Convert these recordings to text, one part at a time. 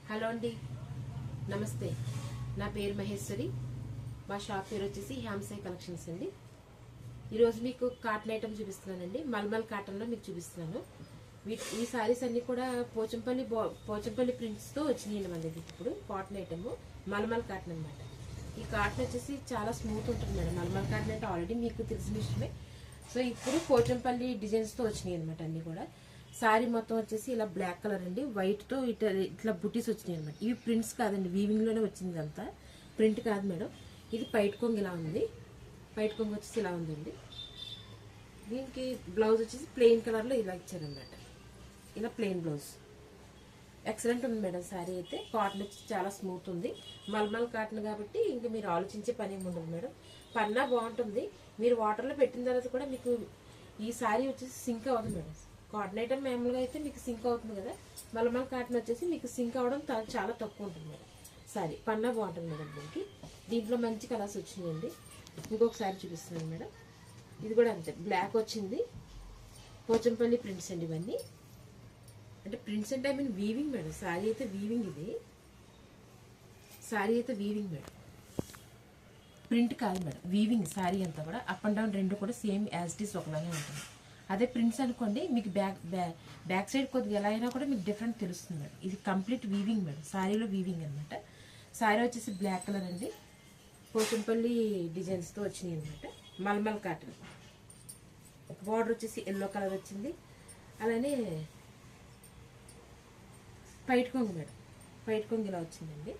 Hello అండి, నమస్తే. నా పేరు మహేశ్వరి. మా షాప్ పేరు వచ్చేసి హ్యామ్సై కలెక్షన్స్ అండి. ఈరోజు మీకు కాటన్ ఐటమ్ చూపిస్తున్నానండి. మల్మల్ కాటన్లో మీకు చూపిస్తున్నాను. ఈ సారీస్ అన్నీ కూడా పోచంపల్లి ప్రింట్స్తో వచ్చినాయండి మన దగ్గర. ఇప్పుడు కాటన్ ఐటమ్ మల్మల్ కాటన్ అనమాట. ఈ కాటన్ వచ్చేసి చాలా స్మూత్ ఉంటుంది మేడం. మల్మల్ కాటన్ అంటే ఆల్రెడీ మీకు తెలిసిన విషయమే. సో ఇప్పుడు పోచంపల్లి డిజైన్స్తో వచ్చినాయి అనమాట అన్నీ కూడా. సారీ మొత్తం వచ్చేసి ఇలా బ్లాక్ కలర్ అండి, వైట్తో ఇట్లా బుటీస్ వచ్చినాయి అనమాట. ఇవి ప్రింట్స్ కాదండి, వీవింగ్లోనే వచ్చింది అంతా, ప్రింట్ కాదు మేడం. ఇది పైట్ కొంగు ఇలా ఉంది, పైట్ కొంగు వచ్చేసి ఇలా ఉందండి. దీనికి బ్లౌజ్ వచ్చేసి ప్లెయిన్ కలర్లో ఇలా ఇచ్చారనమాట. ఇలా ప్లెయిన్ బ్లౌజ్ ఎక్సలెంట్ ఉంది మేడం. శారీ అయితే కాటన్ వచ్చి చాలా స్మూత్ ఉంది. మల్మల్ కాటన్ కాబట్టి ఇంకా మీరు ఆలోచించే పని ఏమి ఉండదు మేడం. పన్నా బాగుంటుంది. మీరు వాటర్లో పెట్టిన తర్వాత కూడా మీకు ఈ శారీ వచ్చేసి సింక్ అవ్వదు మేడం. కాటన్ ఐటమ్ మామూలుగా అయితే మీకు సింక్ అవుతుంది కదా, మల్మల్ కాటన్ వచ్చేసి మీకు సింక్ అవ్వడం చాలా తక్కువ ఉంటుంది మేడం. సారీ పన్నా బాగుంటుంది మేడం. దీంట్లో మంచి కలర్స్ వచ్చినాయండి. ఇంకొక సారీ చూపిస్తున్నాను మేడం. ఇది కూడా అంతే, బ్లాక్ వచ్చింది. పోచంపల్లి ప్రింట్స్ అండి ఇవన్నీ. అంటే ప్రింట్స్ అంటే I mean weaving madam. Sorry అయితే వీవింగ్, ఇది సారీ అయితే వీవింగ్ మేడం, ప్రింట్ కాదు మేడం, వీవింగ్. సారీ అంతా కూడా అప్ అండ్ డౌన్ రెండు కూడా సేమ్ యాజ్ ఇట్ ఈస్ ఒకలాగే ఉంటుంది. అదే ప్రింట్స్ అనుకోండి, మీకు బ్యాక్ సైడ్ కొద్దిగా ఎలా అయినా కూడా మీకు డిఫరెంట్ తెలుస్తుంది మేడం. ఇది కంప్లీట్ వీవింగ్ మేడం, సారీలో వీవింగ్ అనమాట. సారీ వచ్చేసి బ్లాక్ కలర్ అండి, పోచంపల్లి డిజైన్స్తో వచ్చినాయి అనమాట. మల్మల్ కాటన్. బార్డర్ వచ్చేసి ఎల్లో కలర్ వచ్చింది. అలానే పైట్ కొంగు మేడం, పైట్ కొంగు ఇలా వచ్చిందండి.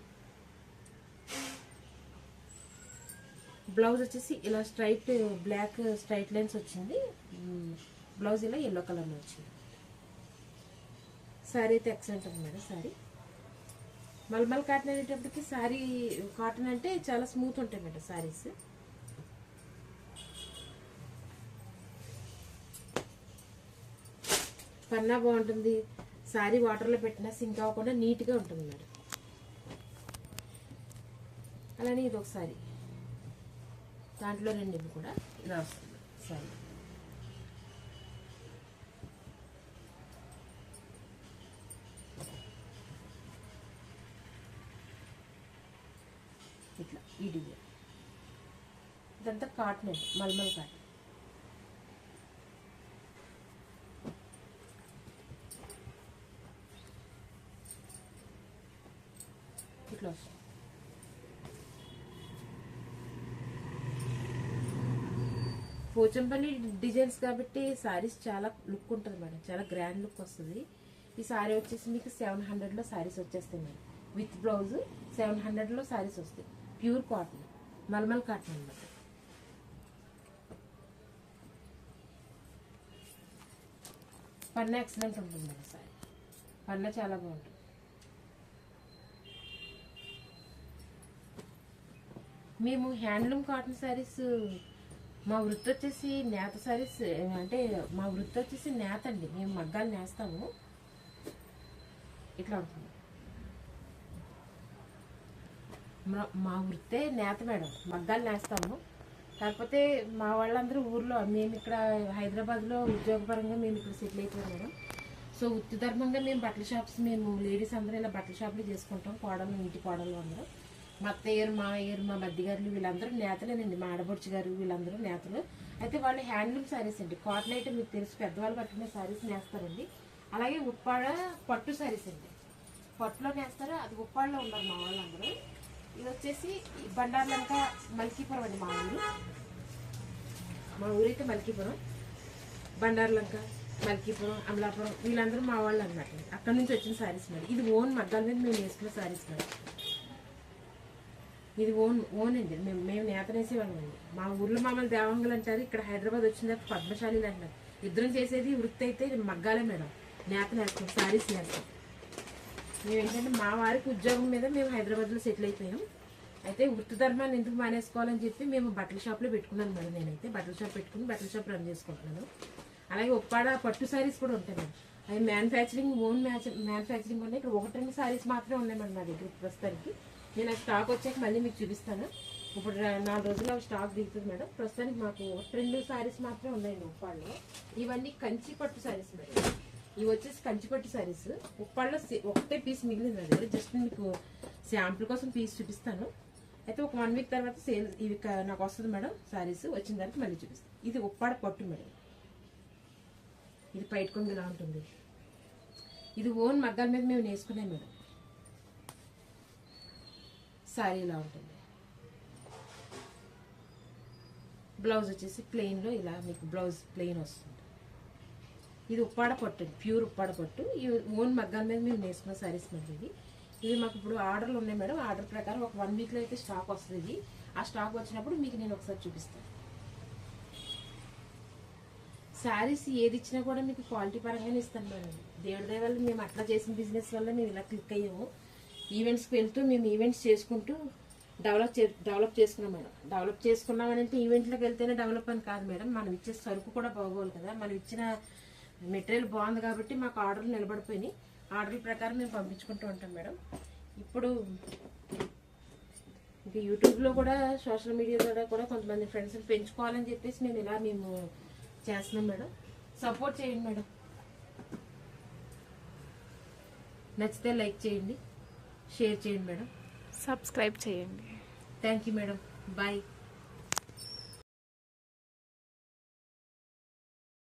బ్లౌజ్ వచ్చేసి ఇలా స్ట్రైట్ బ్లాక్ స్ట్రైట్ లైన్స్ వచ్చింది. బ్లౌజ్ ఇలా ఎల్లో కలర్లో వచ్చింది. శారీ అయితే ఎక్సలెంట్ ఉంది మేడం. శారీ మల్మల్ కాటన్ అనేటప్పటికి శారీ కాటన్ అంటే చాలా స్మూత్ ఉంటాయి మేడం శారీస్. పన్నా బాగుంటుంది. శారీ వాటర్లో పెట్టినా సింక్ అవ్వకుండా నీట్గా ఉంటుంది మేడం. అలానే ఇది ఒక శారీ, దాంట్లో రెండు కూడా ఇలా వస్తుంది శారీ. ఇట్లా ఈ డిజైన్ ఇదంతా కాటన్ అండి, మల్మల్ కాటన్. ఇట్లా వస్తుంది. పోచంపల్లి డిజైన్స్ కాబట్టి శారీస్ చాలా లుక్ ఉంటుంది మేడం, చాలా గ్రాండ్ లుక్ వస్తుంది. ఈ శారీ వచ్చేసి మీకు 700లో శారీస్ వచ్చేస్తాయి మేడం. విత్ బ్లౌజ్ 700లో శారీస్ వస్తాయి. ప్యూర్ కాటన్, మల్మల్ కాటన్ అనమాట. పన్నా ఎక్సలెంట్ ఉంటుంది మేడం. శారీ పన్నా చాలా బాగుంటుంది. మేము హ్యాండ్లూమ్ కాటన్ శారీస్, మా వృత్తి వచ్చేసి నేత శారీస్, అంటే మా వృత్తి వచ్చేసి నేత అండి. మేము మగ్గాలు నేస్తాము. ఇట్లా ఉంటుంది. మా వృత్తే నేత మేడం, మగ్గాలు నేస్తాము. కాకపోతే మా వాళ్ళందరూ ఊర్లో, మేము ఇక్కడ హైదరాబాద్లో ఉద్యోగపరంగా మేము ఇక్కడ సెటిల్ అయిపోయాం మేడం. సో వృత్తి ధర్మంగా మేము బట్టల షాప్స్, మేము లేడీస్ అందరూ ఇలా బట్టల షాపులు చేసుకుంటాం. కోడలు, ఇంటి కోడలు అందరూ, మా అత్తయ్యారు, మా అయ్యారు, మా బద్దిగారులు, వీళ్ళందరూ నేతలేనండి. మా ఆడబొడుచు గారు వీళ్ళందరూ నేతలు. అయితే వాళ్ళు హ్యాండ్లూమ్ శారీస్ అండి. కాటన్ అయితే మీకు తెలుసు, పెద్దవాళ్ళు పట్టుకునే శారీస్ నేస్తారండి. అలాగే ఉప్పాడ పట్టు శారీస్ అండి, పట్టులో నేస్తారు. అది ఉప్పాడలో ఉన్నారు మా వాళ్ళందరూ. ఇది వచ్చేసి బండార్లంక మల్కీపురం అండి మా ఊరు. మా ఊరైతే మల్కీపురం, బండార్లంక, మల్కీపురం, అమలాపురం, వీళ్ళందరూ మా వాళ్ళు అన్నమాట. అక్కడ నుంచి వచ్చిన శారీస్ మేడం. ఇది ఓన్ మగ్గాల మీద మేము వేసుకున్న శారీస్ మేడం. ఇది ఓన్ అండి. మేము నేత వేసేవాళ్ళం అండి. మా ఊర్లో మమ్మల్ని దేవంగులు అంటారు. ఇక్కడ హైదరాబాద్ వచ్చిన తర్వాత పద్మశాలీలు అంటారు. ఇద్దరం చేసేది వృత్తి అయితే మగ్గాలే మేడం. నేత నేస్తాం, శారీస్ నేస్తాం. మేము ఏంటంటే మా వారికి ఉద్యోగం మీద మేము హైదరాబాద్లో సెటిల్ అయిపోయాం. అయితే వృత్తి ధర్మాన్ని ఎందుకు మానేసుకోవాలని చెప్పి మేము బట్టల షాప్లో పెట్టుకున్నాను మేడం. నేనైతే బట్టల షాప్ పెట్టుకుని బట్టల షాప్ రన్ చేసుకుంటున్నాను. అలాగే ఉప్పాడ పట్టు శారీస్ కూడా ఉంటాయి మేడం. అవి మ్యానుఫ్యాక్చరింగ్, ఓన్ మ్యానుఫ్యాక్చరింగ్ ఉన్నాయి. ఇక్కడ 1-2 శారీస్ మాత్రమే ఉన్నాయి మేడం మా దగ్గర ప్రస్తుతానికి. నేను ఆ స్టాక్ వచ్చాక మళ్ళీ మీకు చూపిస్తాను. ఇప్పుడు 4 రోజుల్లో స్టాక్ దిగుతుంది మేడం. ప్రస్తుతానికి మాకు 2 శారీస్ మాత్రమే ఉన్నాయండి ఉప్పాడలో. ఇవన్నీ కంచి పట్టు శారీస్ మేడం. ఇవి వచ్చేసి కంచిపట్టు శారీస్. ఉప్పాడలో ఒకటే పీస్ మిగిలింది నా దగ్గర. జస్ట్ మీకు శాంపుల్ కోసం పీస్ చూపిస్తాను. అయితే ఒక 1 వీక్ తర్వాత సేల్ ఇవి నాకు వస్తుంది మేడం. శారీస్ వచ్చిన తర్వాత మళ్ళీ చూపిస్తాను. ఇది ఉప్పాడ పట్టు మేడం. ఇది పైట కొంగు ఇలా ఉంటుంది. ఇది ఓన్ మగ్గాల మీద మేము నేసుకున్నాం మేడం. శారీ ఇలా ఉంటుంది. బ్లౌజ్ వచ్చేసి ప్లెయిన్లో ఇలా మీకు బ్లౌజ్ ప్లెయిన్ వస్తుంది. ఇది ఉప్పాడ పట్టు, ప్యూర్ ఉప్పాడ పట్టు. ఇవి ఓన్ మగ్గాల మీద మేము నేసుకున్న శారీస్ మళ్ళీ ఇవి మాకు ఇప్పుడు ఆర్డర్లు ఉన్నాయి మేడం. ఆర్డర్ ప్రకారం ఒక 1 వీక్లో అయితే స్టాక్ వస్తుంది. ఇది ఆ స్టాక్ వచ్చినప్పుడు మీకు నేను ఒకసారి చూపిస్తాను. శారీస్ ఏది ఇచ్చినా కూడా మీకు క్వాలిటీ పరంగానే ఇస్తాను మేడం. దేవుడి దయ వల్ల మేము అట్లా చేసిన బిజినెస్ వల్ల మేము ఇలా క్లిక్ అయ్యాము. ఈవెంట్స్కి వెళ్తూ మేము ఈవెంట్స్ చేసుకుంటూ డెవలప్ చేసుకున్నాం మేడం. డెవలప్ చేసుకున్నామని అంటే ఈవెంట్లోకి వెళ్తేనే డెవలప్ అని కాదు మేడం. మనం ఇచ్చే సరుకు కూడా బాగోవాలి కదా. మనం ఇచ్చిన మెటీరియల్ బాగుంది కాబట్టి మాకు ఆర్డర్లు నిలబడిపోయినాయి. ఆర్డర్ ప్రకారం మేము పంపించుకుంటూ ఉంటాం మేడం. ఇప్పుడు ఇంకా యూట్యూబ్లో కూడా సోషల్ మీడియాలో కూడా కొంతమంది ఫ్రెండ్స్ని పెంచుకోవాలని చెప్పేసి మేము ఇలా చేస్తున్నాం మేడం. సపోర్ట్ చేయండి మేడం. నచ్చితే లైక్ చేయండి, షేర్ చేయండి మేడం, సబ్స్క్రైబ్ చేయండి. Thank you madam. బాయ్.